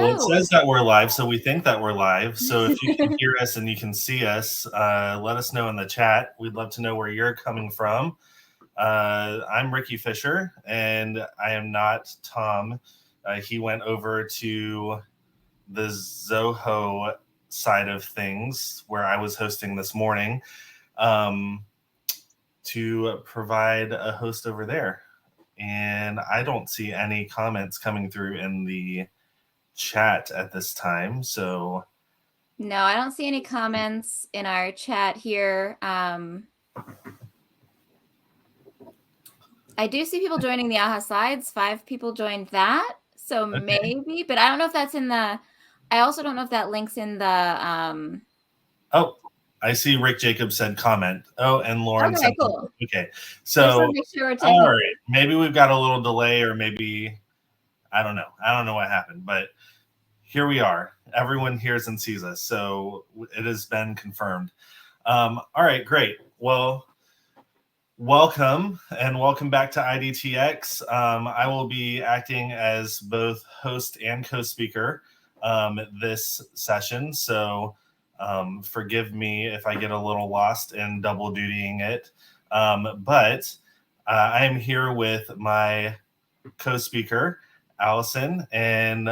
Well, it Hello. says that we're live, so we think that we're live. So if you can hear us and you can see us, let us know in the chat. We'd love to know where you're coming from. I'm Ricky Fisher, and I am not Tom. He went over to the Zoho side of things, where I was hosting this morning, to provide a host over there. And I don't see any comments coming through in the chat at this time, so No, I don't see any comments in our chat here. I do see people joining the AHA Slides. 5 people joined that, so okay. maybe, but I don't know if that's in the. I also don't know if that link's in the. Oh, I see Rick Jacobs said comment. Oh, and Lauren said Cool. okay. So So make sure we're all right, maybe we've got a little delay, or maybe I don't know. I don't know what happened, but here we are. Everyone hears and sees us, so it has been confirmed. All right, great. Well, welcome and welcome back to iDTX. I will be acting as both host and co-speaker this session, so forgive me if I get a little lost in double dutying it. But I am here with my co-speaker, Alison, and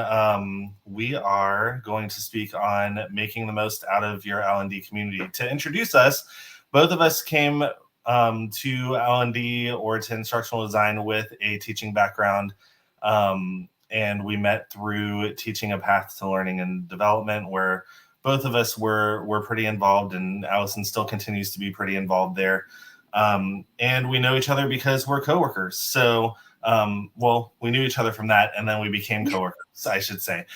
we are going to speak on making the most out of your L&D community. To introduce us, both of us came to L&D or to instructional design with a teaching background, and we met through Teaching a Path to Learning and Development, where both of us were pretty involved, and Alison still continues to be pretty involved there. And we know each other because we're coworkers. So, well, we knew each other from that, and then we became coworkers, I should say.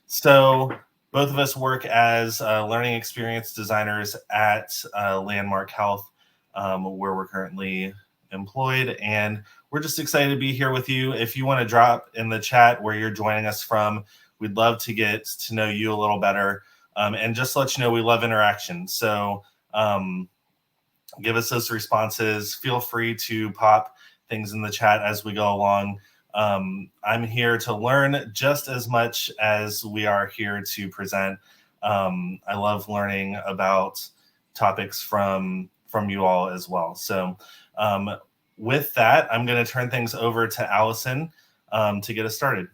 So both of us work as learning experience designers at Landmark Health, where we're currently employed, and we're just excited to be here with you. If you want to drop in the chat where you're joining us from, we'd love to get to know you a little better, and just to let you know, we love interaction. So give us those responses. Feel free to pop things in the chat as we go along. I'm here to learn just as much as we are here to present. I love learning about topics from you all as well. So with that, I'm going to turn things over to Alison to get us started.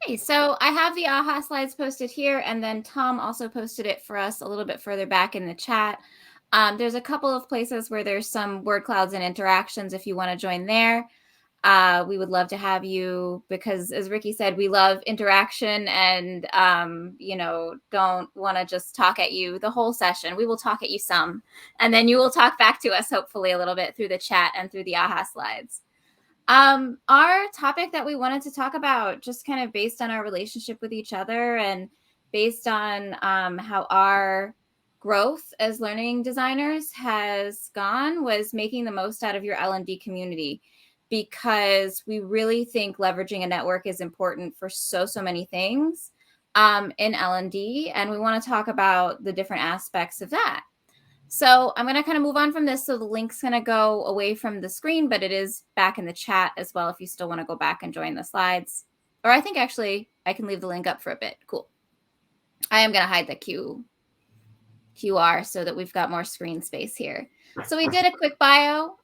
Hey, so I have the AHA Slides posted here, and then Tom also posted it for us a little bit further back in the chat. There's a couple of places where there's some word clouds and interactions if you want to join there. We would love to have you because, as Ricky said, we love interaction and, don't want to just talk at you the whole session. We will talk at you some, and then you will talk back to us, hopefully, a little bit through the chat and through the AHA Slides. Our topic that we wanted to talk about, just kind of based on our relationship with each other and based on how our growth as learning designers has gone, was making the most out of your L&D community, because we really think leveraging a network is important for so many things in L&D, and we want to talk about the different aspects of that. So I'm going to kind of move on from this. So the link's going to go away from the screen, but it is back in the chat as well if you still want to go back and join the slides. Or I think actually I can leave the link up for a bit. Cool. I am going to hide the QR so that we've got more screen space here. So we did a quick bio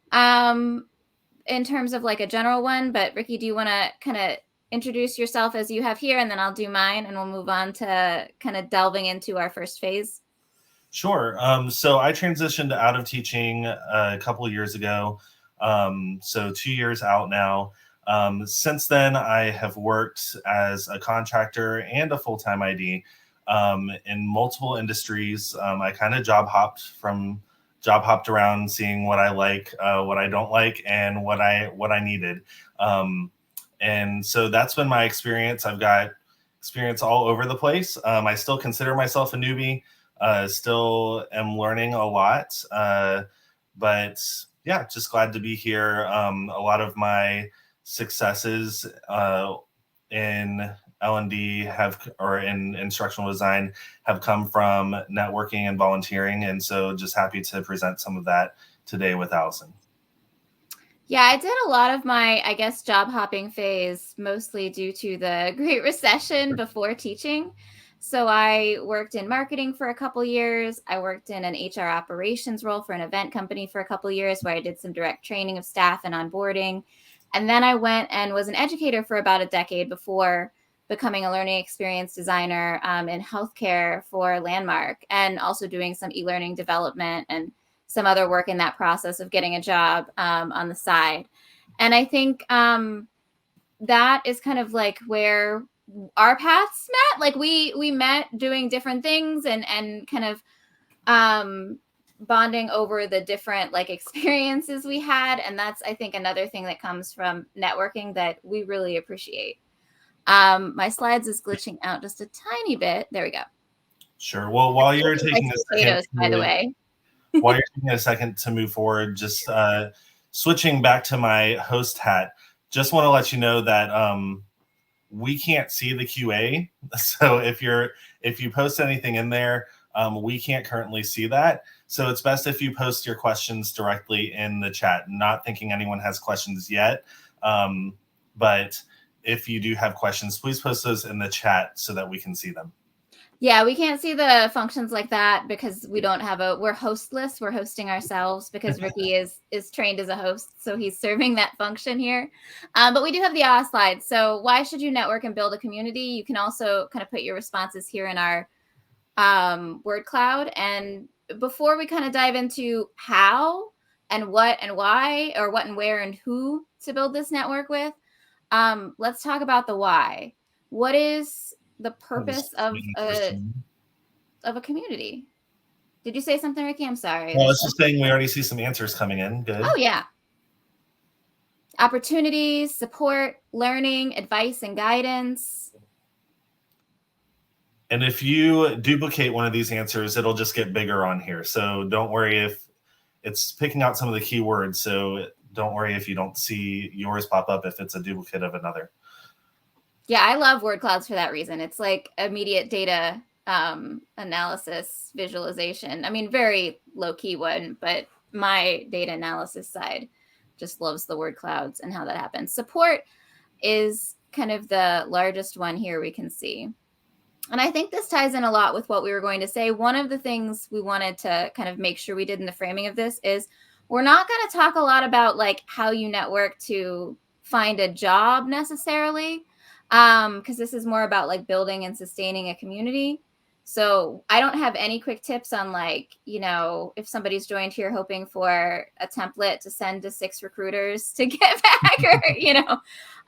in terms of like a general one, but Ricky, do you want to kind of introduce yourself as you have here, and then I'll do mine, and we'll move on to kind of delving into our first phase? Sure. So I transitioned out of teaching a couple of years ago. So 2 years out now. Since then, I have worked as a contractor and a full-time ID in multiple industries. I kind of job hopped around, seeing what I like, what I don't like, and what I needed. And so that's been my experience. I've got experience all over the place. I still consider myself a newbie. Still am learning a lot, but yeah, just glad to be here. A lot of my successes in L&D or in instructional design have come from networking and volunteering, and so just happy to present some of that today with Alison. Yeah, I did a lot of my, I guess, job hopping phase, mostly due to the Great Recession before teaching. So I worked in marketing for a couple years. I worked in an HR operations role for an event company for a couple years where I did some direct training of staff and onboarding. And then I went and was an educator for about a decade before becoming a learning experience designer in healthcare for Landmark, and also doing some e-learning development and some other work in that process of getting a job on the side. And I think that is kind of like where our paths met. Like we met doing different things and kind of bonding over the different like experiences we had. And that's, I think, another thing that comes from networking that we really appreciate. My slides is glitching out just a tiny bit. There we go. Sure. Well, while you're taking a second, by the way. While you're taking a second to move forward, just switching back to my host hat, just want to let you know that we can't see the QA. So if you post anything in there, we can't currently see that. So it's best if you post your questions directly in the chat. Not thinking anyone has questions yet, but if you do have questions, please post those in the chat so that we can see them. Yeah, we can't see the functions like that because we don't have we're hostless. We're hosting ourselves because Ricky is trained as a host. So he's serving that function here. But we do have the AHA slides. So why should you network and build a community? You can also kind of put your responses here in our word cloud. And before we kind of dive into how and what and why, or what and where and who to build this network with, let's talk about the why. What is the purpose of a community? Did you say something, Ricky? I'm sorry. Well, I was just saying we already see some answers coming in. Good. Oh, yeah. Opportunities, support, learning, advice, and guidance. And if you duplicate one of these answers, it'll just get bigger on here. So don't worry if it's picking out some of the keywords. So don't worry if you don't see yours pop up if it's a duplicate of another. Yeah, I love word clouds for that reason. It's like immediate data analysis visualization. I mean, very low key one, but my data analysis side just loves the word clouds and how that happens. Support is kind of the largest one here we can see. And I think this ties in a lot with what we were going to say. One of the things we wanted to kind of make sure we did in the framing of this is we're not going to talk a lot about like how you network to find a job necessarily, because this is more about like building and sustaining a community. So I don't have any quick tips on like, you know, if somebody's joined here hoping for a template to send to 6 recruiters to get back, or, you know,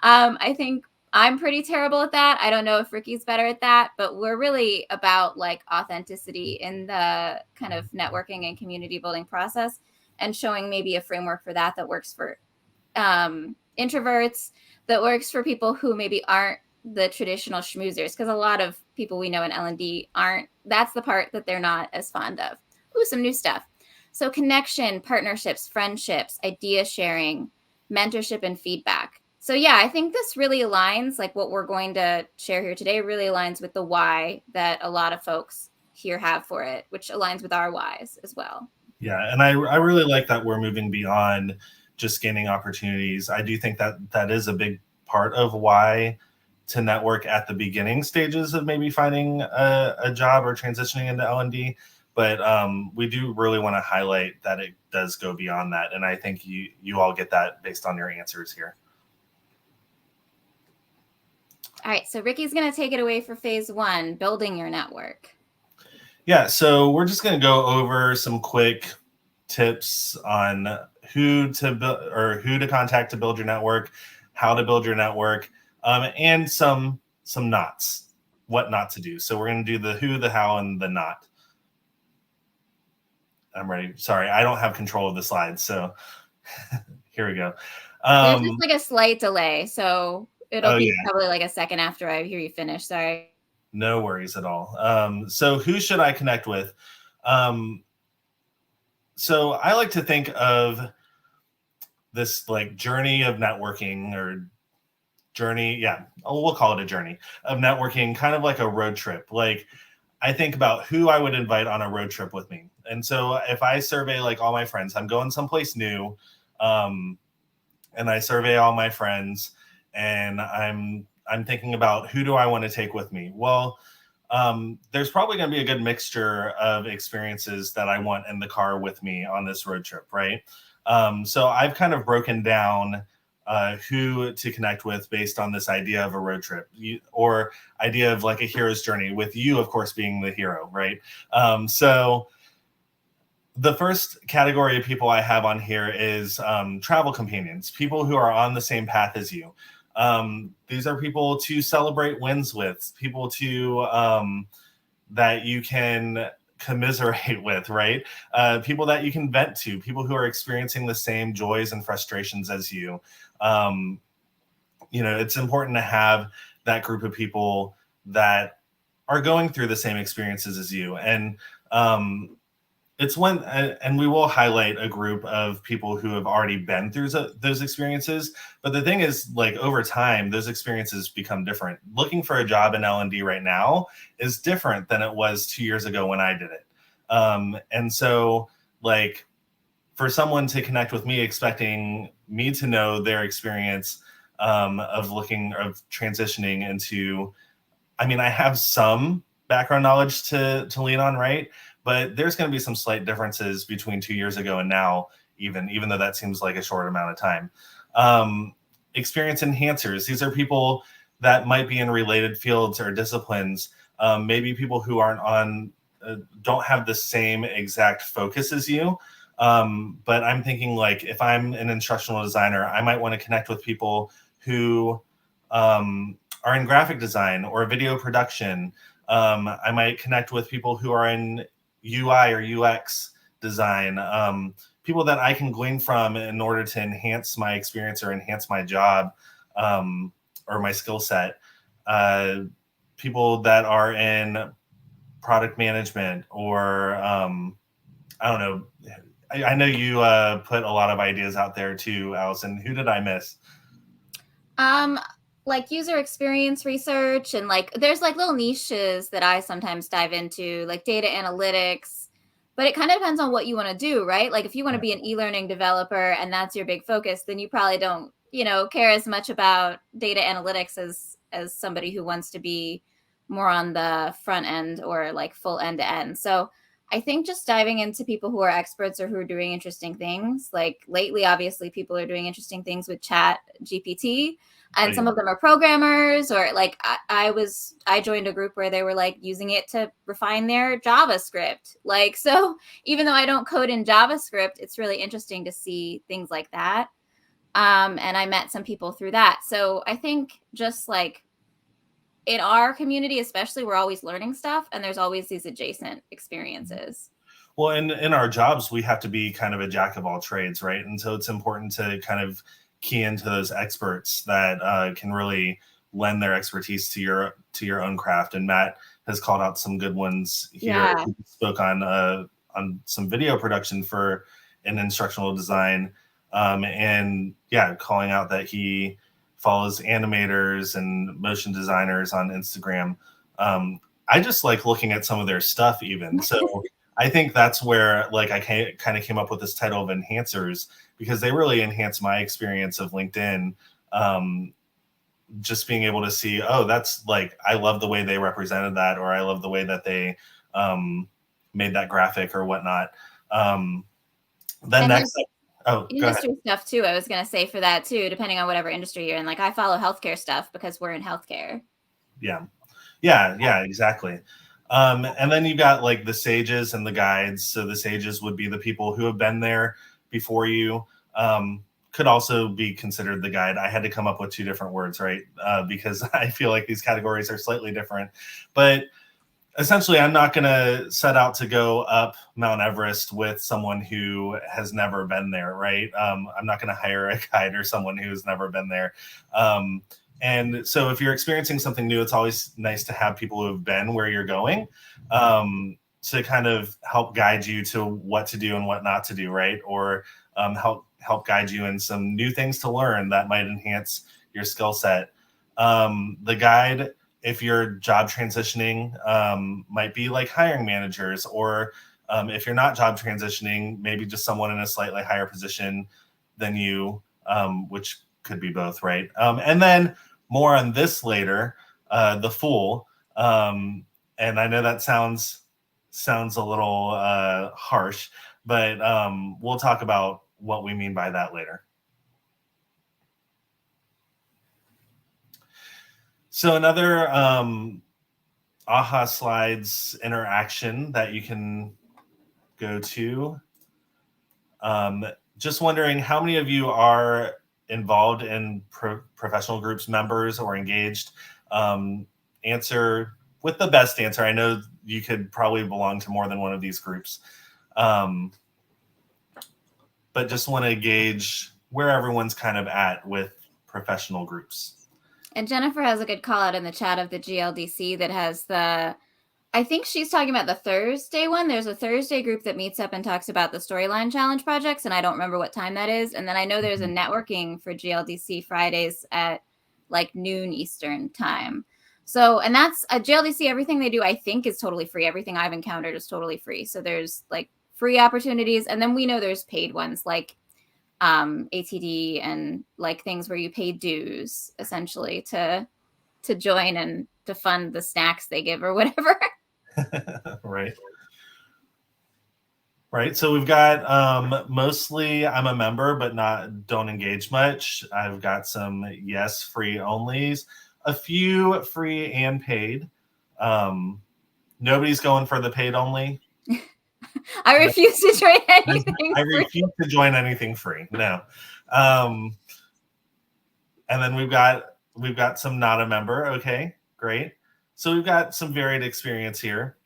I think I'm pretty terrible at that. I don't know if Ricky's better at that, but we're really about like authenticity in the kind of networking and community building process, and showing maybe a framework for that works for introverts, that works for people who maybe aren't the traditional schmoozers, because a lot of people we know in L&D aren't. That's the part that they're not as fond of. Ooh, some new stuff. So connection, partnerships, friendships, idea sharing, mentorship, and feedback. So yeah, I think this really aligns, like what we're going to share here today really aligns with the why that a lot of folks here have for it, which aligns with our whys as well. Yeah, and I really like that we're moving beyond just gaining opportunities. I do think that that is a big part of why to network at the beginning stages of maybe finding a job or transitioning into L&D. But we do really want to highlight that it does go beyond that. And I think you all get that based on your answers here. All right, so Ricky's going to take it away for phase 1, building your network. Yeah, so we're just going to go over some quick tips on who to build or who to contact to build your network, how to build your network, and some nots, what not to do. So we're going to do the who, the how, and the not. I'm ready. Sorry, I don't have control of the slides, so here we go. There's just like a slight delay, so it'll be probably like a second after I hear you finish. Sorry. No worries at all. So who should I connect with? So I like to think of this like journey of networking, or journey. Yeah, we'll call it a journey of networking, kind of like a road trip. Like I think about who I would invite on a road trip with me. And so if I survey like all my friends, I'm going someplace new. and I survey all my friends, and I'm thinking about who do I want to take with me. Well, there's probably going to be a good mixture of experiences that I want in the car with me on this road trip, right? So I've kind of broken down who to connect with based on this idea of a road trip, or idea of like a hero's journey, with you, of course, being the hero, right? So the first category of people I have on here is travel companions, people who are on the same path as you. These are people to celebrate wins with, people to that you can commiserate with, right? People that you can vent to, people who are experiencing the same joys and frustrations as you. It's important to have that group of people that are going through the same experiences as you. And it's when, and we will highlight a group of people who have already been through those experiences. But the thing is, like, over time, those experiences become different. Looking for a job in L&D right now is different than it was 2 years ago when I did it. And so, like, for someone to connect with me, expecting me to know their experience of transitioning into, I mean, I have some background knowledge to lean on, right? But there's going to be some slight differences between 2 years ago and now, even though that seems like a short amount of time. Experience enhancers. These are people that might be in related fields or disciplines. Maybe people who don't have the same exact focus as you. But I'm thinking, like, if I'm an instructional designer, I might want to connect with people who are in graphic design or video production. I might connect with people who are in UI or UX design, people that I can glean from in order to enhance my experience or enhance my job or my skill set. People that are in product management, or I don't know. I know you put a lot of ideas out there too, Allison. Who did I miss? Like user experience research, and like there's like little niches that I sometimes dive into, like data analytics, but it kind of depends on what you want to do, right? Like if you want to be an e-learning developer and that's your big focus, then you probably don't, care as much about data analytics as somebody who wants to be more on the front end or like full end to end. So I think just diving into people who are experts or who are doing interesting things. Like lately, obviously, people are doing interesting things with Chat GPT, and some of them are programmers, or like I joined a group where they were like using it to refine their JavaScript. Like, so even though I don't code in JavaScript, it's really interesting to see things like that. And I met some people through that. So I think just like in our community, especially, we're always learning stuff, and there's always these adjacent experiences. Well, in our jobs, we have to be kind of a jack of all trades, right? And so it's important to kind of key into those experts that can really lend their expertise to your own craft. And Matt has called out some good ones here. Yeah. He spoke on some video production for an instructional design, and yeah, calling out that he follows animators and motion designers on Instagram. I just like looking at some of their stuff even. So I think that's where like I kind of came up with this title of enhancers, because they really enhance my experience of LinkedIn. Just being able to see, oh, that's like, I love the way they represented that, or I love the way that they made that graphic or whatnot. Then and next, oh, industry stuff too. I was going to say for that too, depending on whatever industry you're in. Like I follow healthcare stuff because we're in healthcare. Yeah, exactly. And then you got like the sages and the guides. So the sages would be the people who have been there before you. Could also be considered the guide. I had to come up with two different words, right? Because I feel like these categories are slightly different. But essentially, I'm not going to set out to go up Mount Everest with someone who has never been there, right? I'm not going to hire a guide or someone who's never been there. And so if you're experiencing something new, it's always nice to have people who have been where you're going, to kind of help guide you to what to do and what not to do, right? Or help guide you in some new things to learn that might enhance your skill set. The guide, if you're job transitioning, might be like hiring managers, or if you're not job transitioning, maybe just someone in a slightly higher position than you, which could be both, right? And then more on this later, the Fool. And I know that sounds a little harsh, but we'll talk about what we mean by that later. So another AHA Slides interaction that you can go to. Just wondering how many of you are involved in professional groups, members, or engaged. Answer with the best answer. I know you could probably belong to more than one of these groups. But just want to gauge where everyone's kind of at with professional groups. And Jennifer has a good call out in the chat of the GLDC that has the, I think she's talking about the Thursday one. There's a Thursday group that meets up and talks about the Storyline Challenge projects, and I don't remember what time that is. And then I know there's a networking for GLDC Fridays at like noon Eastern time. So, and that's a GLDC, everything they do, I think, is totally free. Everything I've encountered is totally free. So there's like free opportunities. And then we know there's paid ones like ATD and like things where you pay dues essentially to join and to fund the snacks they give or whatever. Right. So we've got mostly I'm a member, but don't engage much. I've got some yes, free onlys, a few free and paid. Nobody's going for the paid only. I refuse to join anything I refuse to join anything free. No. And then we've got some not a member. Okay, great. So we've got some varied experience here.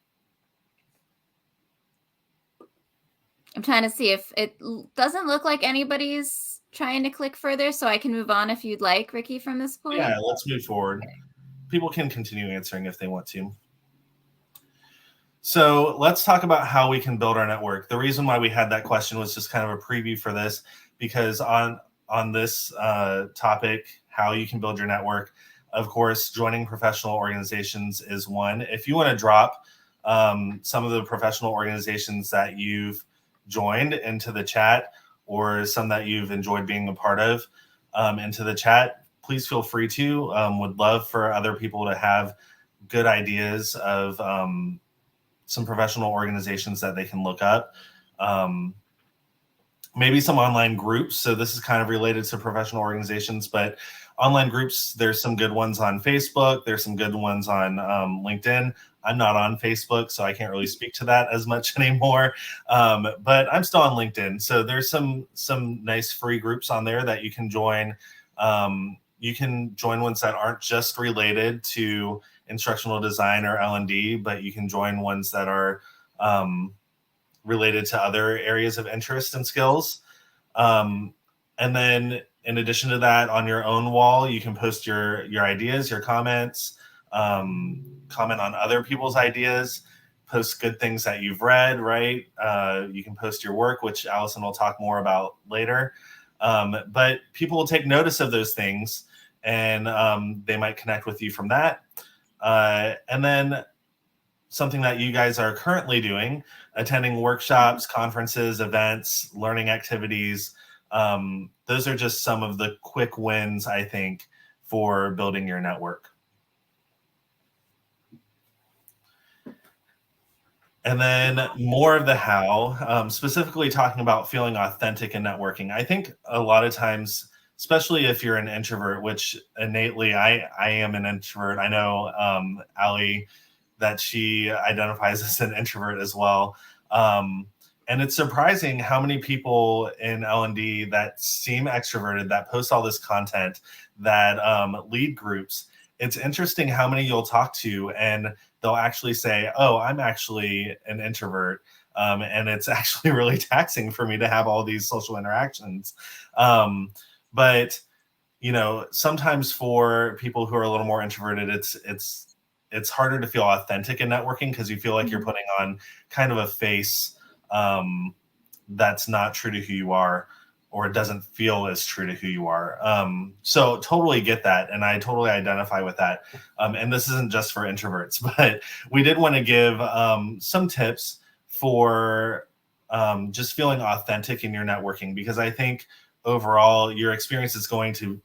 I'm trying to see if it doesn't look like anybody's trying to click further, so I can move on if you'd like, Ricky, from this point. Yeah, let's move forward. People can continue answering if they want to. So let's talk about how we can build our network. The reason why we had that question was just kind of a preview for this, because on this topic, how you can build your network, of course, joining professional organizations is one. If you want to drop some of the professional organizations that you've joined into the chat, or some that you've enjoyed being a part of into the chat, please feel free to. Would love for other people to have good ideas of some professional organizations that they can look up. Maybe some online groups. So this is kind of related to professional organizations, but online groups, there's some good ones on Facebook. There's some good ones on LinkedIn. I'm not on Facebook, so I can't really speak to that as much anymore. But I'm still on LinkedIn. So there's some nice free groups on there that you can join. You can join ones that aren't just related to instructional design or L&D, but you can join ones that are related to other areas of interest and skills. And then in addition to that, on your own wall, you can post your ideas, your comments, comment on other people's ideas, post good things that you've read, right? You can post your work, which Alison will talk more about later. But people will take notice of those things, and they might connect with you from that. And then something that you guys are currently doing, attending workshops, conferences, events, learning activities. Those are just some of the quick wins, I think, for building your network. And then more of the how, specifically talking about feeling authentic in networking. I think a lot of times, especially if you're an introvert, which innately I am an introvert. I know Ali, that she identifies as an introvert as well. And it's surprising how many people in L&D that seem extroverted, that post all this content, that lead groups. It's interesting how many you'll talk to and they'll actually say, oh, I'm actually an introvert. And it's actually really taxing for me to have all these social interactions. But, you know, sometimes for people who are a little more introverted, it's harder to feel authentic in networking because you feel like you're putting on kind of a face that's not true to who you are, or it doesn't feel as true to who you are. So totally get that. And I totally identify with that. And this isn't just for introverts, but we did want to give some tips for just feeling authentic in your networking, because I think overall your experience is going to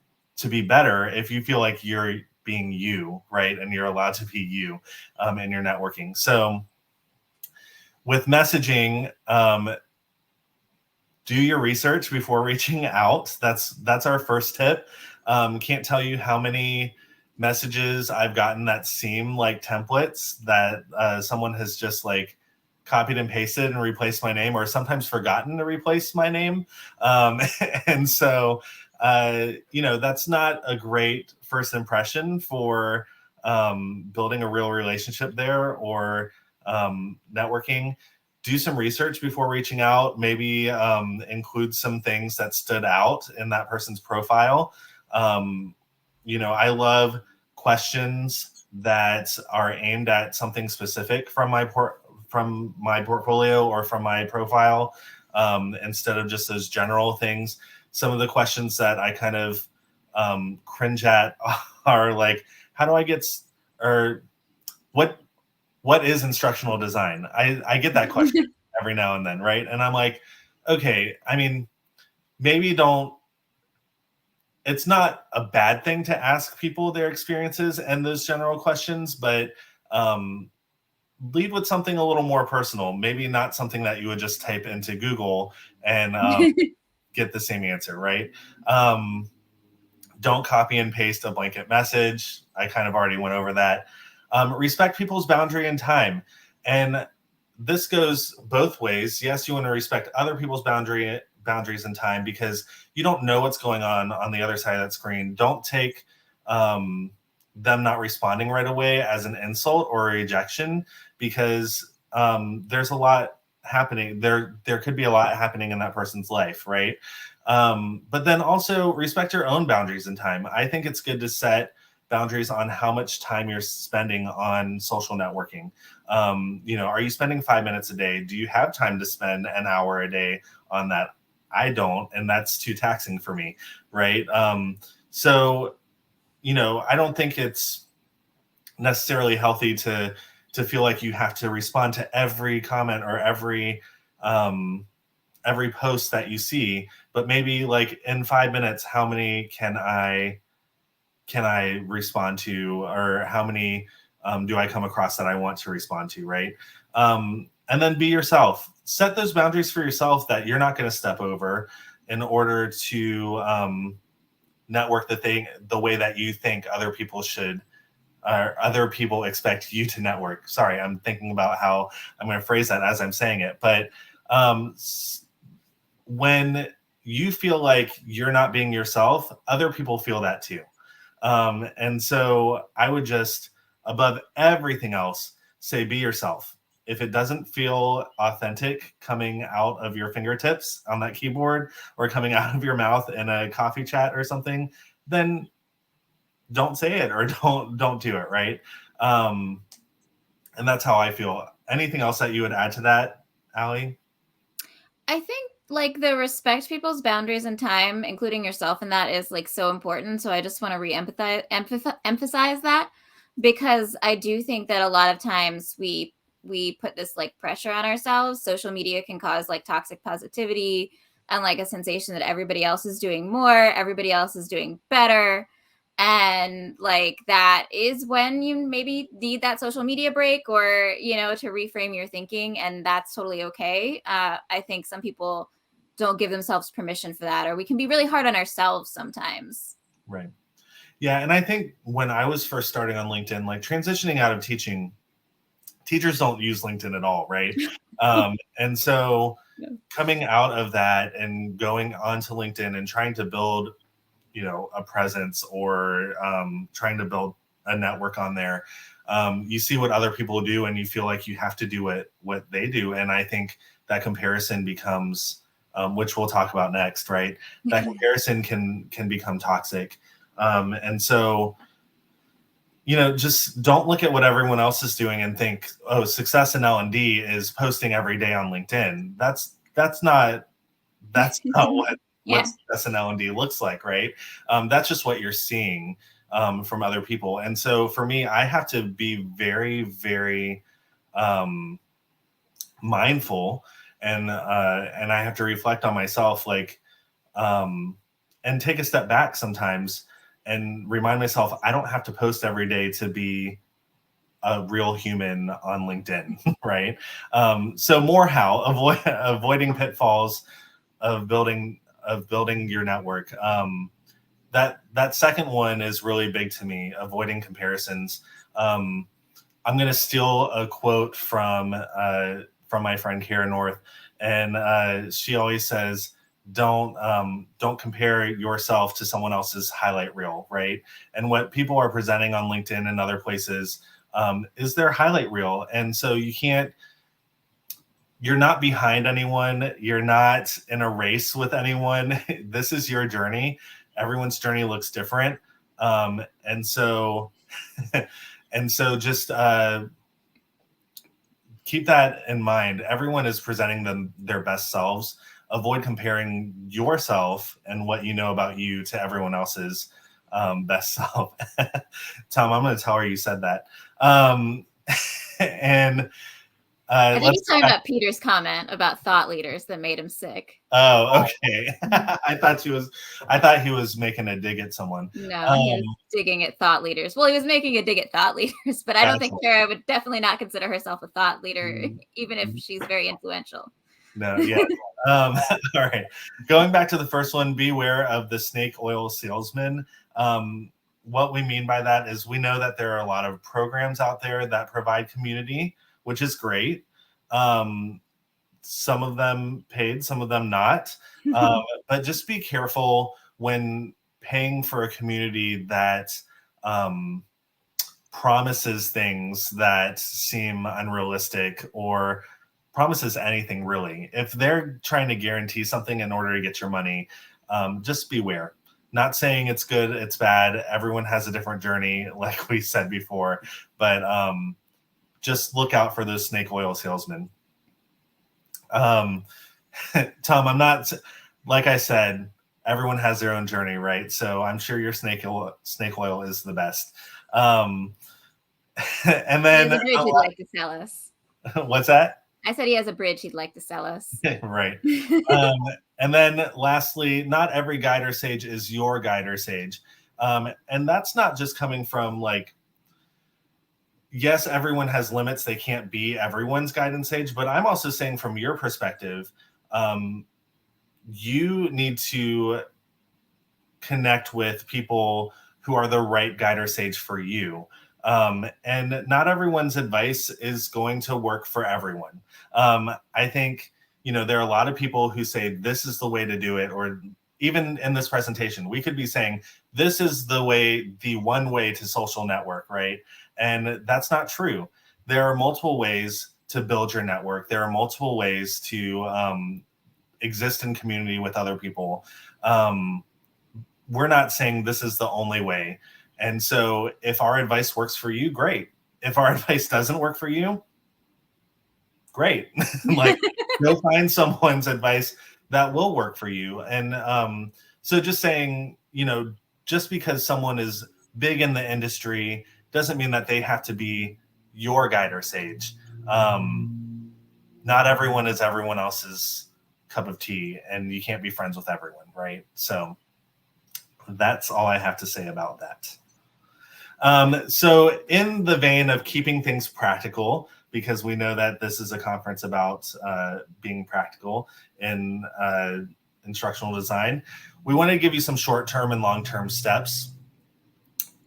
be better if you feel like you're being you, right? And you're allowed to be you in your networking. So with messaging, do your research before reaching out. That's our first tip. Can't tell you how many messages I've gotten that seem like templates that someone has just like copied and pasted and replaced my name, or sometimes forgotten to replace my name. And so, that's not a great first impression for building a real relationship there, or networking. Do some research before reaching out. Maybe include some things that stood out in that person's profile. I love questions that are aimed at something specific from my portfolio or from my profile, instead of just those general things. Some of the questions that I kind of cringe at are like, how do I get, or what is instructional design? I get that question every now and then, right? And I'm like, okay, I mean, maybe it's not a bad thing to ask people their experiences and those general questions, but lead with something a little more personal, maybe not something that you would just type into Google and get the same answer, right? Don't copy and paste a blanket message. I kind of already went over that. Respect people's boundary and time. And this goes both ways. Yes, you want to respect other people's boundaries and time, because you don't know what's going on the other side of that screen. Don't take them not responding right away as an insult or a rejection, because there's a lot happening. There could be a lot happening in that person's life, right? But then also respect your own boundaries and time. I think it's good to set boundaries on how much time you're spending on social networking. Are you spending 5 minutes a day? Do you have time to spend an hour a day on that? I don't, and that's too taxing for me, right? So, I don't think it's necessarily healthy to feel like you have to respond to every comment or every post that you see, but maybe like in 5 minutes, how many can I respond to, or how many do I come across that I want to respond to, right? And then be yourself. Set those boundaries for yourself that you're not going to step over in order to network the way that you think other people should, or other people expect you to network. Sorry, I'm thinking about how I'm going to phrase that as I'm saying it. But when you feel like you're not being yourself, other people feel that too. And so I would just, above everything else, say be yourself. If it doesn't feel authentic coming out of your fingertips on that keyboard, or coming out of your mouth in a coffee chat or something, then don't say it, or don't do it, right? And that's how I feel. Anything else that you would add to that, Allie? I think like the respect people's boundaries and time, including yourself, and that is like so important. So I just want to emphasize that, because I do think that a lot of times we put this like pressure on ourselves. Social media can cause like toxic positivity and like a sensation that everybody else is doing more, everybody else is doing better. And like that is when you maybe need that social media break, or to reframe your thinking, and that's totally okay. I think some people don't give themselves permission for that, or we can be really hard on ourselves sometimes. Right. Yeah, and I think when I was first starting on LinkedIn, like transitioning out of teaching, teachers don't use LinkedIn at all, right? And so coming out of that and going onto LinkedIn and trying to build a presence, or trying to build a network on there, you see what other people do and you feel like you have to do what they do. And I think that comparison becomes, which we'll talk about next, right? That comparison can become toxic. And so, just don't look at what everyone else is doing and think, oh, success in L&D is posting every day on LinkedIn. That's not what success in L&D looks like, right? That's just what you're seeing from other people. And so for me, I have to be very, very mindful, and I have to reflect on myself, like, and take a step back sometimes and remind myself I don't have to post every day to be a real human on LinkedIn, right? So more how avoiding pitfalls of building your network. That second one is really big to me. Avoiding comparisons. I'm going to steal a quote from my friend Kara North, and she always says, don't compare yourself to someone else's highlight reel, right? And what people are presenting on LinkedIn and other places is their highlight reel. And so you're not behind anyone. You're not in a race with anyone. This is your journey. Everyone's journey looks different. And so just keep that in mind. Everyone is presenting their best selves. Avoid comparing yourself and what you know about you to everyone else's best self. Tom, I'm going to tell her you said that. And I think he's talking about Peter's comment about thought leaders that made him sick. Oh, okay. I thought he was making a dig at someone. No, he was digging at thought leaders. Well, he was making a dig at thought leaders, but I don't think Kara would definitely not consider herself a thought leader, even if she's very influential. No, yeah. All right. Going back to the first one, beware of the snake oil salesman. What we mean by that is we know that there are a lot of programs out there that provide community, which is great. Some of them paid, some of them not. But just be careful when paying for a community that promises things that seem unrealistic or promises anything really. If they're trying to guarantee something in order to get your money, just beware. Not saying it's good, it's bad. Everyone has a different journey, like we said before, but just look out for those snake oil salesmen. Tom, I'm not, like I said, everyone has their own journey, right? So I'm sure your snake oil is the best. And then he'd like to sell us. What's that? I said he has a bridge he'd like to sell us. Right. And then lastly, not every guide or sage is your guide or sage. And that's not just coming from like, yes, everyone has limits. They can't be everyone's guide and sage, but I'm also saying from your perspective, you need to connect with people who are the right guide or sage for you. And not everyone's advice is going to work for everyone. I think, there are a lot of people who say this is the way to do it, or even in this presentation, we could be saying this is the one way to social network, right? And that's not true. There are multiple ways to build your network. There are multiple ways to exist in community with other people. We're not saying this is the only way. And so if our advice works for you, great. If our advice doesn't work for you, great. Like, go find someone's advice that will work for you. And so just saying, just because someone is big in the industry doesn't mean that they have to be your guide or sage. Not everyone is everyone else's cup of tea, and you can't be friends with everyone, right? So that's all I have to say about that. So in the vein of keeping things practical, because we know that this is a conference about being practical in instructional design, we want to give you some short-term and long-term steps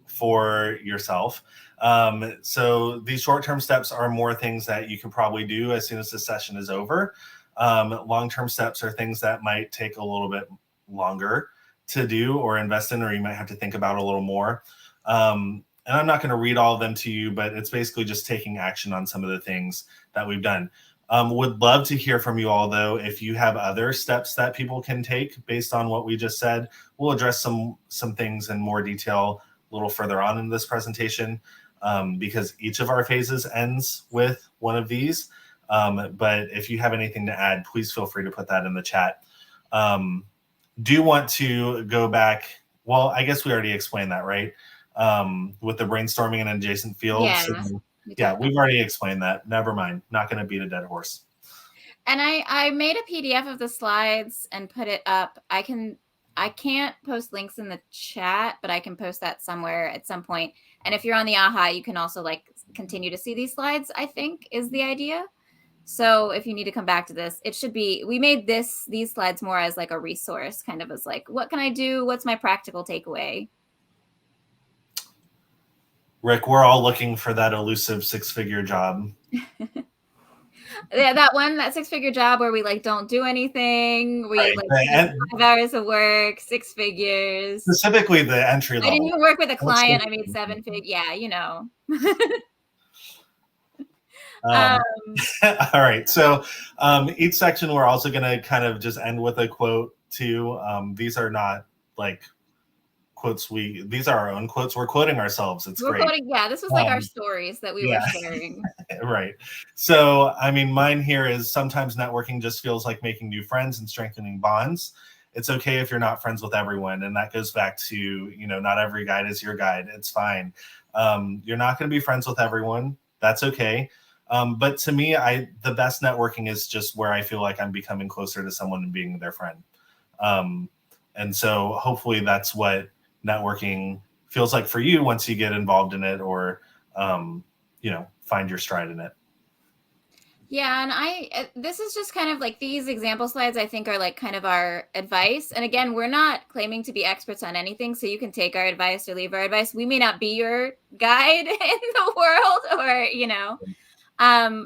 for yourself. So these short-term steps are more things that you can probably do as soon as the session is over. Long-term steps are things that might take a little bit longer to do or invest in, or you might have to think about a little more. And I'm not going to read all of them to you, but it's basically just taking action on some of the things that we've done. Would love to hear from you all, though. If you have other steps that people can take based on what we just said, we'll address some things in more detail a little further on in this presentation, because each of our phases ends with one of these. But if you have anything to add, please feel free to put that in the chat. Do want to go back. Well, I guess we already explained that, right? With the brainstorming and adjacent fields. Yeah, we've already explained that. Never mind. Not going to beat a dead horse. And I made a PDF of the slides and put it up. I can't post links in the chat, but I can post that somewhere at some point. And if you're on the AHA, you can also like continue to see these slides, I think is the idea. So if you need to come back to this, it should be, we made these slides more as like a resource, kind of as like, what can I do? What's my practical takeaway? Rick, we're all looking for that elusive 6-figure job. Yeah, that 6-figure job where we like don't do anything. We Right. like 5 hours of work, 6 figures. Specifically the entry level. I didn't even work with a client. I made 7 figures. Yeah, you know. All right. So each section, we're also going to kind of just end with a quote too. These are not like quotes. These are our own quotes. We're quoting ourselves. We're great. Quoting, yeah, this was like our stories that we were sharing. Right. So, I mean, mine here is sometimes networking just feels like making new friends and strengthening bonds. It's okay if you're not friends with everyone. And that goes back to, you know, not every guide is your guide. It's fine. You're not going to be friends with everyone. That's okay. But to me, the best networking is just where I feel like I'm becoming closer to someone and being their friend. And so hopefully that's what networking feels like for you once you get involved in it, or, you know, find your stride in it. Yeah, and this is just kind of like these example slides, I think, are like kind of our advice. And again, we're not claiming to be experts on anything, so you can take our advice or leave our advice. We may not be your guide in the world, or, you know,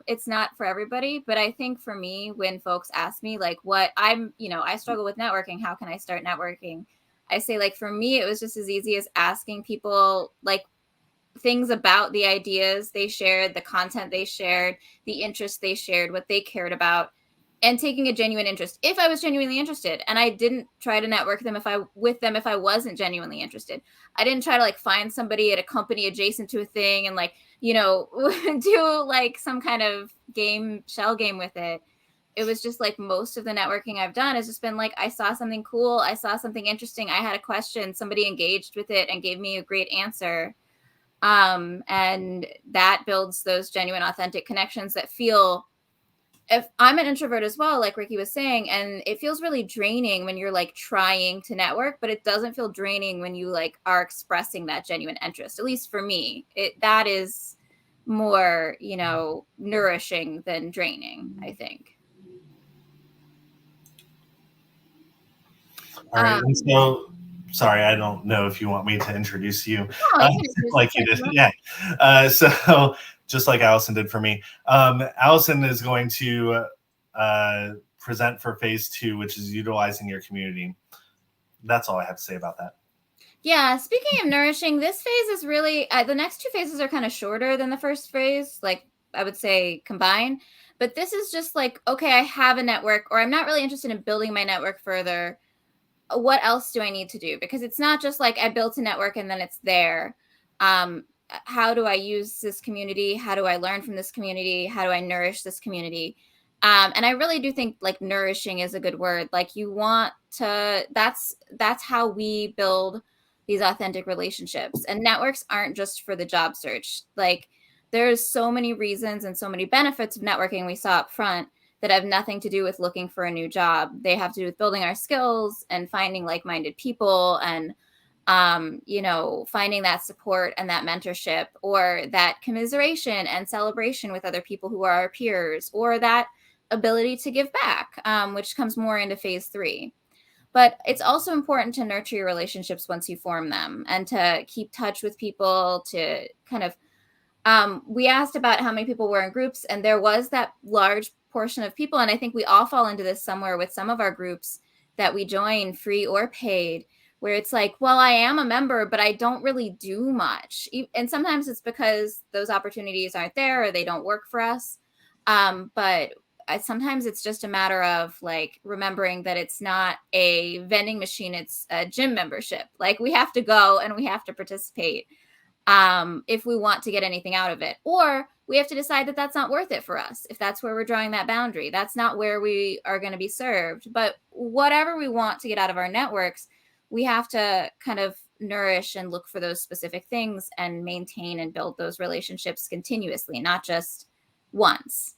it's not for everybody. But I think for me, when folks ask me like what I'm, you know, I struggle with networking, how can I start networking? I say, like, for me, it was just as easy as asking people like things about the ideas they shared, the content they shared, the interests they shared, what they cared about, and taking a genuine interest if I was genuinely interested. And I didn't try to network them if I wasn't genuinely interested. I didn't try to like find somebody at a company adjacent to a thing and like, you know, do like some kind of shell game with it. It was just like most of the networking I've done has just been like, I saw something cool, I saw something interesting, I had a question, somebody engaged with it and gave me a great answer. And that builds those genuine, authentic connections that feel, if I'm an introvert as well, like Ricky was saying, and it feels really draining when you're like trying to network, but it doesn't feel draining when you like are expressing that genuine interest. At least for me, that is more, you know, nourishing than draining, I think. All right. And so, sorry, I don't know if you want me to introduce you, like you did. Yeah. So just like Allison did for me, Allison is going to present for phase 2, which is utilizing your community. That's all I have to say about that. Yeah, speaking of nourishing, this phase is really, the next 2 phases are kind of shorter than the first phase, like I would say combined. But this is just like, okay, I have a network, or I'm not really interested in building my network further. What else do I need to do? Because it's not just like I built a network and then it's there. How do I use this community? How do I learn from this community? How do I nourish this community? And I really do think like nourishing is a good word. Like you want to, that's how we build these authentic relationships. And networks aren't just for the job search. Like there's so many reasons and so many benefits of networking we saw up front that have nothing to do with looking for a new job. They have to do with building our skills and finding like-minded people and, you know, finding that support and that mentorship, or that commiseration and celebration with other people who are our peers, or that ability to give back, which comes more into phase 3. But it's also important to nurture your relationships once you form them, and to keep touch with people, to kind of, we asked about how many people were in groups, and there was that large portion of people, and I think we all fall into this somewhere with some of our groups that we join, free or paid, where it's like, well, I am a member, but I don't really do much. And sometimes it's because those opportunities aren't there, or they don't work for us. But sometimes it's just a matter of like remembering that it's not a vending machine, it's a gym membership. Like we have to go and we have to participate if we want to get anything out of it, or we have to decide that that's not worth it for us. If that's where we're drawing that boundary, that's not where we are going to be served. But whatever we want to get out of our networks, we have to kind of nourish and look for those specific things and maintain and build those relationships continuously, not just once.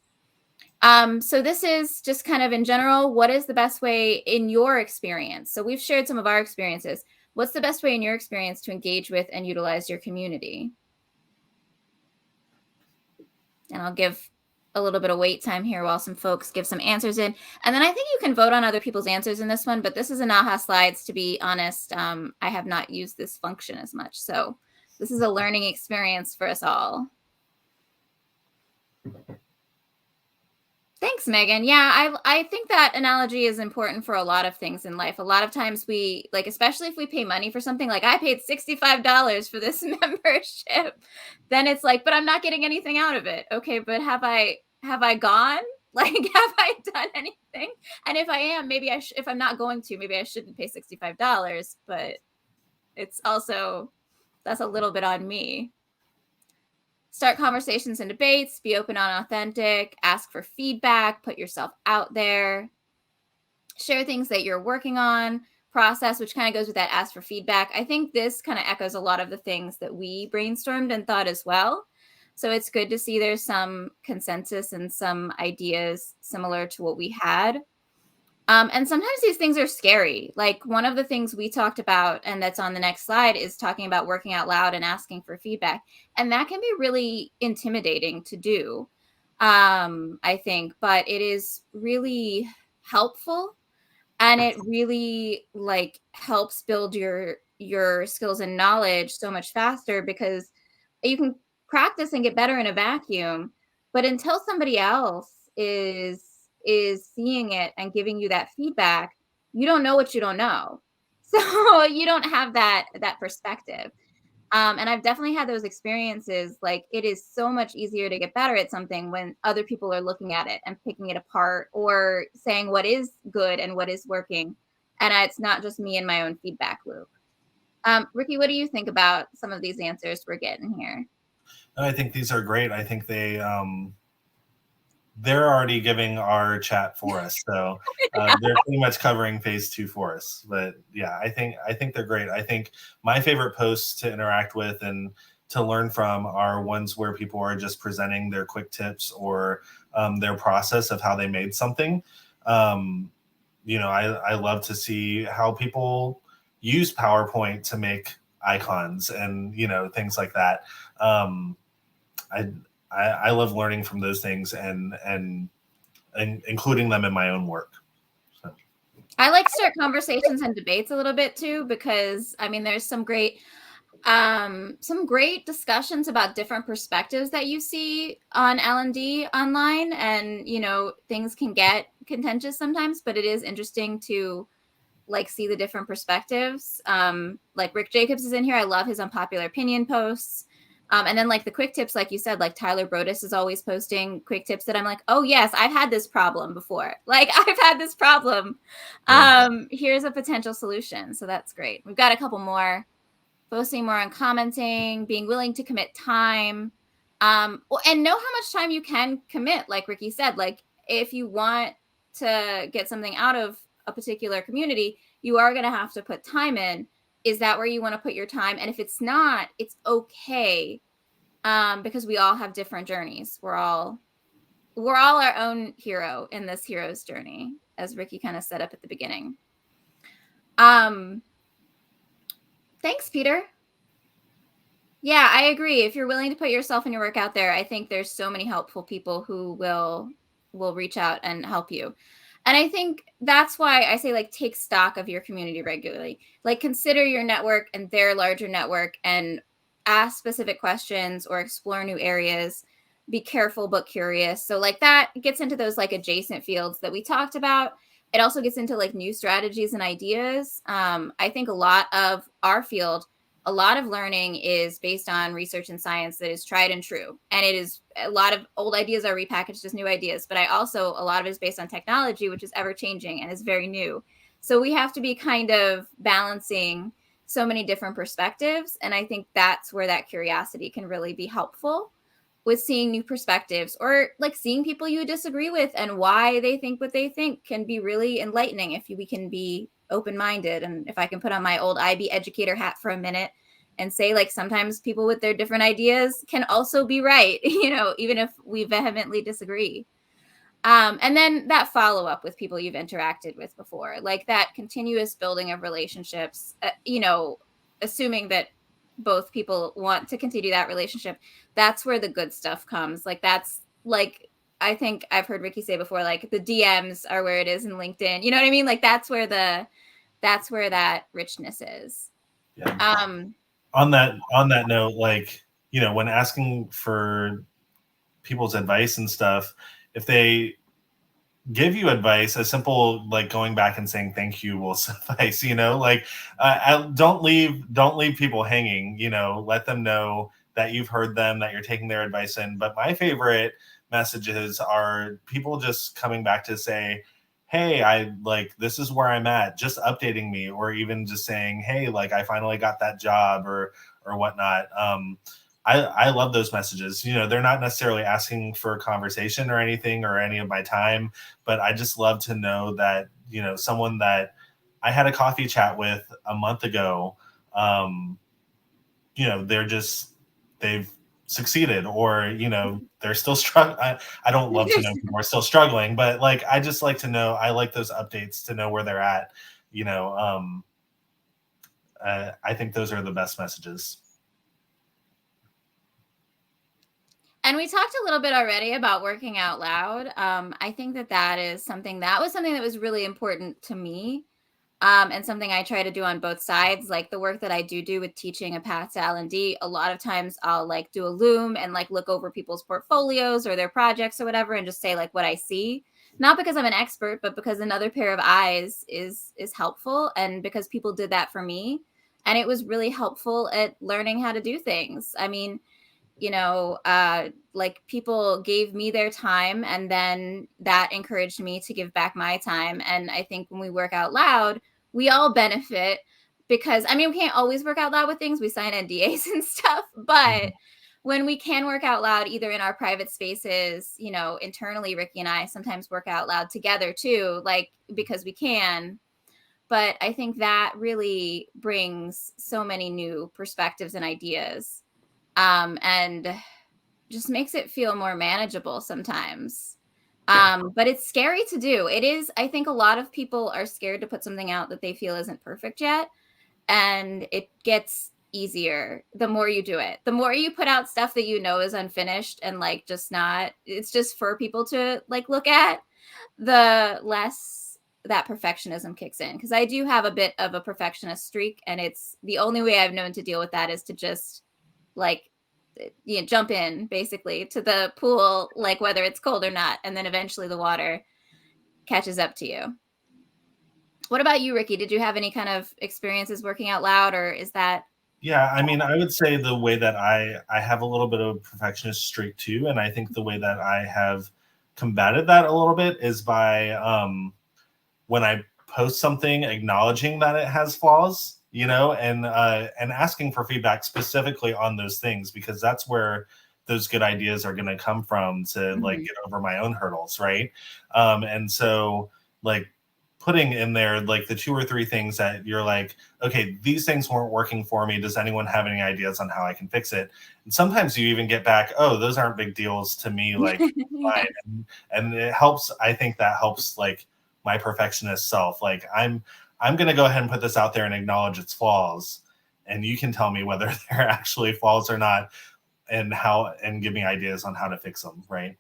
So this is just kind of in general, what is the best way in your experience? So we've shared some of our experiences. What's the best way in your experience to engage with and utilize your community? And I'll give a little bit of wait time here while some folks give some answers in. And then I think you can vote on other people's answers in this one, but this is an AHA Slides, to be honest. I have not used this function as much. So this is a learning experience for us all. Thanks, Megan. Yeah, I think that analogy is important for a lot of things in life. A lot of times we, like, especially if we pay money for something, like I paid $65 for this membership, then it's like, but I'm not getting anything out of it. Okay, but have I gone? Like, have I done anything? And if I am, maybe if I'm not going to, maybe I shouldn't pay $65, but it's also, that's a little bit on me. Start conversations and debates, be open and authentic, ask for feedback, put yourself out there, share things that you're working on, process, which kind of goes with that ask for feedback. I think this kind of echoes a lot of the things that we brainstormed and thought as well. So it's good to see there's some consensus and some ideas similar to what we had. And sometimes these things are scary. Like one of the things we talked about, and that's on the next slide, is talking about working out loud and asking for feedback. And that can be really intimidating to do, I think, but it is really helpful. And it really like helps build your skills and knowledge so much faster, because you can practice and get better in a vacuum, but until somebody else is seeing it and giving you that feedback, you don't know what you don't know. So you don't have that perspective. And I've definitely had those experiences. Like it is so much easier to get better at something when other people are looking at it and picking it apart or saying what is good and what is working. And it's not just me and my own feedback loop. Ricky, what do you think about some of these answers we're getting here? I think these are great. I think they're already giving our chat for us, so they're pretty much covering phase 2 for us. But yeah, I think they're great. I think my favorite posts to interact with and to learn from are ones where people are just presenting their quick tips or their process of how they made something. I love to see how people use PowerPoint to make icons and things like that. I love learning from those things and including them in my own work. So. I like to start conversations and debates a little bit too, because I mean, there's some great discussions about different perspectives that you see on L&D online, and things can get contentious sometimes, but it is interesting to like see the different perspectives. Like Rick Jacobs is in here. I love his unpopular opinion posts. And then like the quick tips, like you said, like Tyler Brodus is always posting quick tips that I'm like, oh yes, I've had this problem before. Like I've had this problem. Here's a potential solution. So that's great. We've got a couple more. Focusing more on commenting, being willing to commit time, and know how much time you can commit. Like Ricky said, like if you want to get something out of a particular community, you are going to have to put time in. Is that where you want to put your time? And if it's not, it's okay, because we all have different journeys. We're all our own hero in this hero's journey, as Ricky kind of set up at the beginning. Thanks, Peter. Yeah, I agree. If you're willing to put yourself and your work out there, I think there's so many helpful people who will reach out and help you. And I think that's why I say, like, take stock of your community regularly. Like, consider your network and their larger network and ask specific questions or explore new areas. Be careful but curious. So, like, that gets into those, like, adjacent fields that we talked about. It also gets into, like, new strategies and ideas. I think a lot of our field, a lot of learning is based on research and science that is tried and true. And it is a lot of old ideas are repackaged as new ideas, but a lot of it is based on technology, which is ever changing and is very new. So we have to be kind of balancing so many different perspectives. And I think that's where that curiosity can really be helpful, with seeing new perspectives, or like seeing people you disagree with and why they think what they think can be really enlightening if we can be open-minded. And if I can put on my old IB educator hat for a minute and say, like, sometimes people with their different ideas can also be right, even if we vehemently disagree. And then that follow-up with people you've interacted with before, like that continuous building of relationships, assuming that both people want to continue that relationship, that's where the good stuff comes. Like that's like, I think I've heard Ricky say before, like the DMs are where it is in LinkedIn. You know what I mean? Like that's where that richness is. Yeah. On that note, like, when asking for people's advice and stuff, if they give you advice, a simple like going back and saying thank you will suffice. Like, don't leave people hanging. Let them know that you've heard them, that you're taking their advice in. But my favorite messages are people just coming back to say, hey, I like, this is where I'm at, just updating me, or even just saying, hey, like I finally got that job, or whatnot. I love those messages. They're not necessarily asking for a conversation or anything or any of my time, but I just love to know that, someone that I had a coffee chat with a month ago, they've succeeded, or, they're still struggling. I don't love to know people are still struggling, but like, I just like to know, I like those updates to know where they're at, I think those are the best messages. And we talked a little bit already about working out loud. I think that was something that was really important to me, and something I try to do on both sides. Like the work that I do with teaching a path to L&D, a lot of times I'll like do a loom and like look over people's portfolios or their projects or whatever and just say like what I see. Not because I'm an expert, but because another pair of eyes is helpful, and because people did that for me. And it was really helpful at learning how to do things. I mean, like people gave me their time, and then that encouraged me to give back my time. And I think when we work out loud, we all benefit, because I mean, we can't always work out loud with things. We sign NDAs and stuff, but when we can work out loud, either in our private spaces, internally, Ricky and I sometimes work out loud together too, like because we can. But I think that really brings so many new perspectives and ideas. And just makes it feel more manageable sometimes. But it's scary to do. It is. I think a lot of people are scared to put something out that they feel isn't perfect yet. And it gets easier the more you do it. The more you put out stuff that is unfinished and like it's just for people to like look at, the less that perfectionism kicks in. Because I do have a bit of a perfectionist streak, and it's the only way I've known to deal with that is to just like jump in basically to the pool, like whether it's cold or not, and then eventually the water catches up to you. What about you, Ricky? Did you have any kind of experiences working out loud, or is that? Yeah, I mean, I would say the way that I have a little bit of a perfectionist streak too, and I think the way that I have combated that a little bit is by when I post something, acknowledging that it has flaws, and asking for feedback specifically on those things, because that's where those good ideas are going to come from to like get over my own hurdles, right? And so like putting in there like the 2 or 3 things that you're like, okay, these things weren't working for me. Does anyone have any ideas on how I can fix it? And sometimes you even get back, oh, those aren't big deals to me. Like, Yeah. and it helps. I think that helps like my perfectionist self. Like I'm going to go ahead and put this out there and acknowledge its flaws. And you can tell me whether they're actually flaws or not, and give me ideas on how to fix them. Right.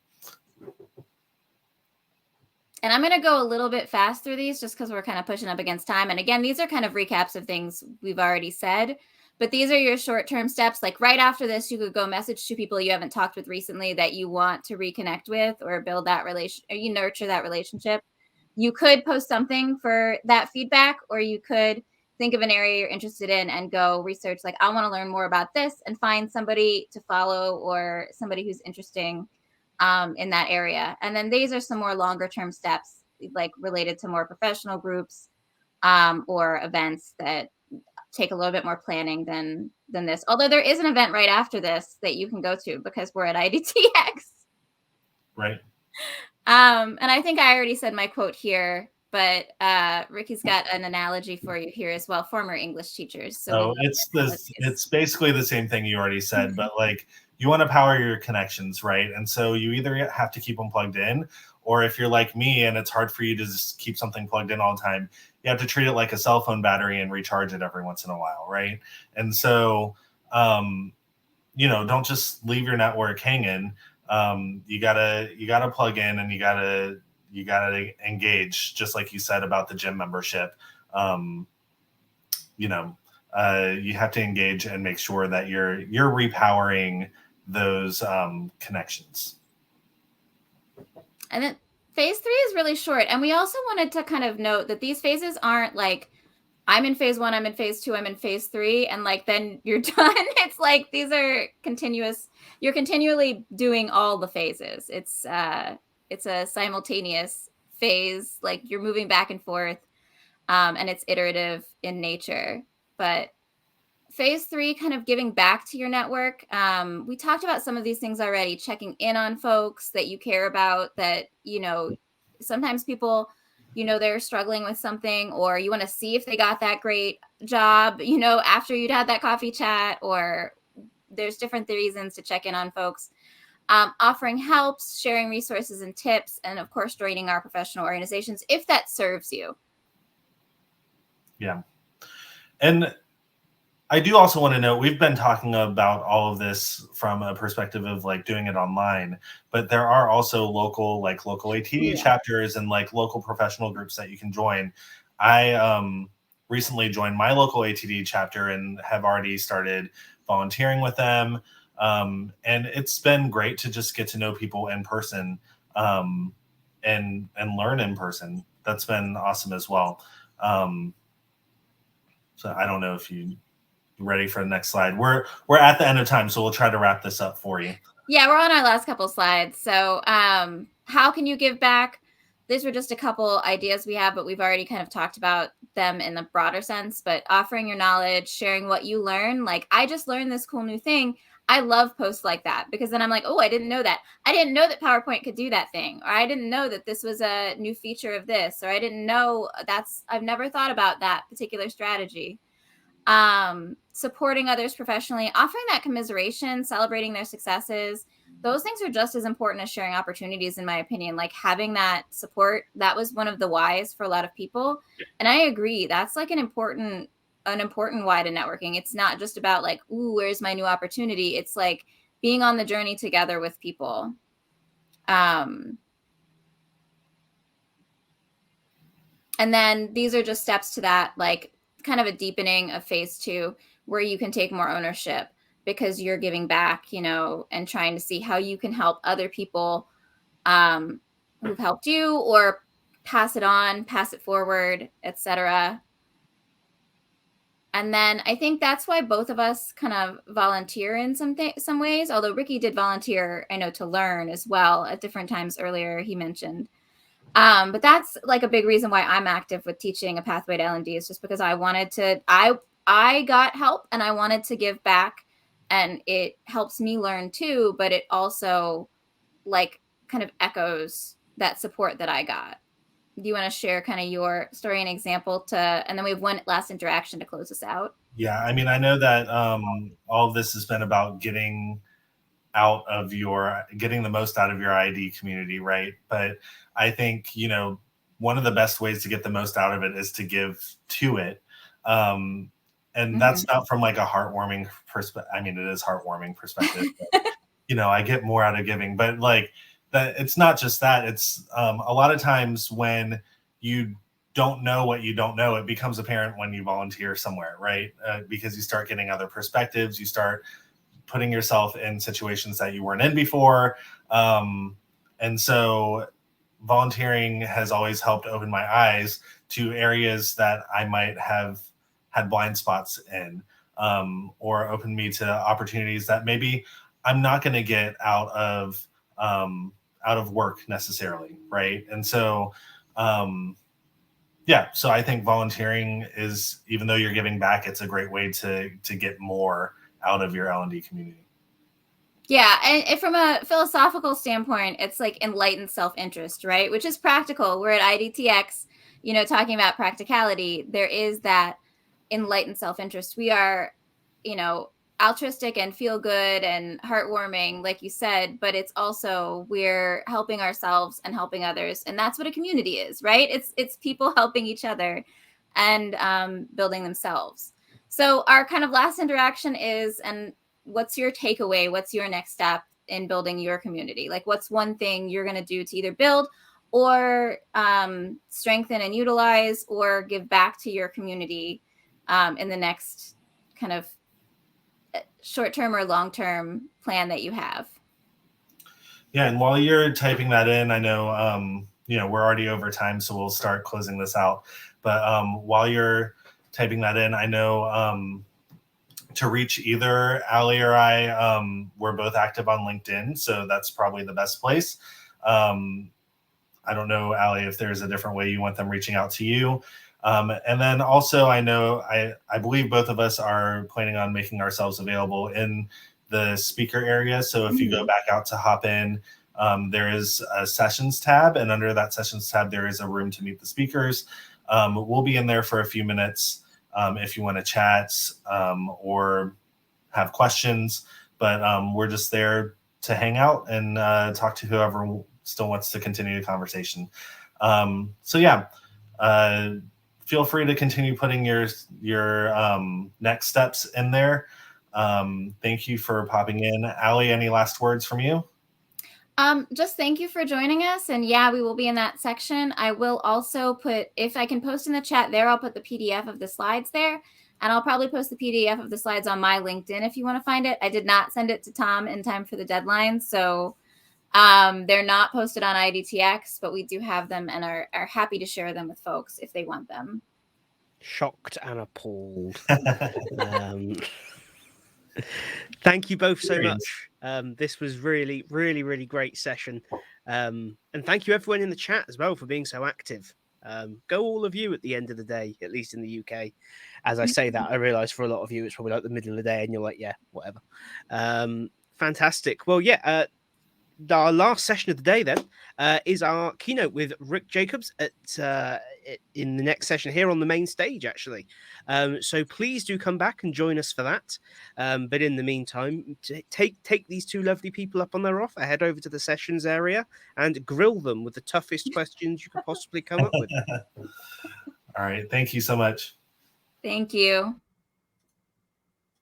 And I'm going to go a little bit fast through these just because we're kind of pushing up against time. And again, these are kind of recaps of things we've already said, but these are your short-term steps. Like right after this, you could go message 2 people you haven't talked with recently that you want to reconnect with, or build that relation, or you nurture that relationship. You could post something for that feedback, or you could think of an area you're interested in and go research, like, I want to learn more about this, and find somebody to follow or somebody who's interesting in that area. And then these are some more longer term steps, like related to more professional groups or events that take a little bit more planning than this. Although there is an event right after this that you can go to because we're at iDTX. Right. And I think I already said my quote here, but Ricky's got an analogy for you here as well. Former English teachers. So it's basically the same thing you already said, but like, you want to power your connections, right? And so you either have to keep them plugged in, or if you're like me and it's hard for you to just keep something plugged in all the time, you have to treat it like a cell phone battery and recharge it every once in a while, right? And so, don't just leave your network hanging. You gotta plug in, and you gotta engage, just like you said about the gym membership. You have to engage and make sure that you're repowering those connections. And then phase 3 is really short. And we also wanted to kind of note that these phases aren't like, I'm in phase 1, I'm in phase 2, I'm in phase 3, and like then you're done. It's like these are continuous. You're continually doing all the phases. It's a simultaneous phase, like you're moving back and forth, and it's iterative in nature. But phase 3, kind of giving back to your network. We talked about some of these things already, checking in on folks that you care about, that, sometimes people, they're struggling with something, or you want to see if they got that great job, after you'd had that coffee chat, or there's different reasons to check in on folks. Offering helps, sharing resources and tips, and of course, joining our professional organizations if that serves you. Yeah. And I do also want to note, we've been talking about all of this from a perspective of like doing it online, but there are also local ATD chapters and like local professional groups that you can join. I recently joined my local ATD chapter and have already started volunteering with them. And it's been great to just get to know people in person, and learn in person. That's been awesome as well. So I don't know if you ready for the next slide. We're at the end of time, so we'll try to wrap this up for you. Yeah, we're on our last couple slides. So how can you give back? These were just a couple ideas we have, but we've already kind of talked about them in the broader sense. But offering your knowledge, sharing what you learn. Like, I just learned this cool new thing. I love posts like that, because then I'm like, oh, I didn't know that. I didn't know that PowerPoint could do that thing. Or I didn't know that this was a new feature of this. Or I didn't know I've never thought about that particular strategy. Supporting others professionally, offering that commiseration, celebrating their successes. Those things are just as important as sharing opportunities, in my opinion. Like, having that support, that was one of the whys for a lot of people. And I agree, that's like an important why to networking. It's not just about like, ooh, where's my new opportunity? It's like being on the journey together with people. And then these are just steps to that, like kind of a deepening of phase 2, where you can take more ownership because you're giving back, and trying to see how you can help other people who've helped you, or pass it on, pass it forward, etc. And then I think that's why both of us kind of volunteer in some ways, although Ricky did volunteer, I know, to learn as well at different times earlier, he mentioned. But that's like a big reason why I'm active with teaching a pathway to L&D, is just because I wanted to, I got help and I wanted to give back, and it helps me learn too, but it also like kind of echoes that support that I got. Do you want to share kind of your story and example and then we have one last interaction to close us out? Yeah. I mean, I know that all of this has been about getting the most out of your ID community, right? But I think, one of the best ways to get the most out of it is to give to it. And that's not from like a heartwarming perspective. I mean, it is heartwarming perspective, but, I get more out of giving, but like that, it's not just that. It's a lot of times when you don't know what you don't know, it becomes apparent when you volunteer somewhere, right? Because you start getting other perspectives, you start putting yourself in situations that you weren't in before. And so volunteering has always helped open my eyes to areas that I might have had blind spots in, or open me to opportunities that maybe I'm not going to get out of work necessarily. Right. And so, so I think volunteering is, even though you're giving back, it's a great way to get more out of your L&D community. Yeah, and from a philosophical standpoint, it's like enlightened self-interest, right? Which is practical. We're at iDTX, talking about practicality. There is that enlightened self-interest. We are, altruistic and feel good and heartwarming, like you said, but it's also we're helping ourselves and helping others. And that's what a community is, right? It's people helping each other and building themselves. So our kind of last interaction is, and what's your takeaway? What's your next step in building your community? Like, what's one thing you're going to do to either build or strengthen and utilize or give back to your community in the next kind of short-term or long-term plan that you have? Yeah, and while you're typing that in, I know we're already over time, so we'll start closing this out. But while you're typing that in, I know to reach either Ali or I, we're both active on LinkedIn, so that's probably the best place. I don't know, Ali, if there's a different way you want them reaching out to you. And then also, I know, I believe both of us are planning on making ourselves available in the speaker area. So if you go back out to hop in, there is a sessions tab, and under that sessions tab, there is a room to meet the speakers. We'll be in there for a few minutes if you want to chat or have questions, but we're just there to hang out and talk to whoever still wants to continue the conversation. So yeah, feel free to continue putting your next steps in there. Thank you for popping in. Ali, any last words from you? Just thank you for joining us. And yeah, we will be in that section. I will also put, if I can post in the chat there, I'll put the PDF of the slides there. And I'll probably post the PDF of the slides on my LinkedIn if you want to find it. I did not send it to Tom in time for the deadline. So they're not posted on iDTX, but we do have them and are happy to share them with folks if they want them. Shocked and appalled. Thank you both so much. This was really, really, really great session. And thank you everyone in the chat as well for being so active. Go all of you at the end of the day, at least in the UK. As I say that, I realise for a lot of you, it's probably like the middle of the day and you're like, yeah, whatever. Fantastic. Well, yeah, our last session of the day then is our keynote with Rick Jacobs in the next session here on the main stage, actually. So please do come back and join us for that. But in the meantime, take these two lovely people up on their offer, head over to the sessions area and grill them with the toughest questions you could possibly come up with. All right. Thank you so much. Thank you.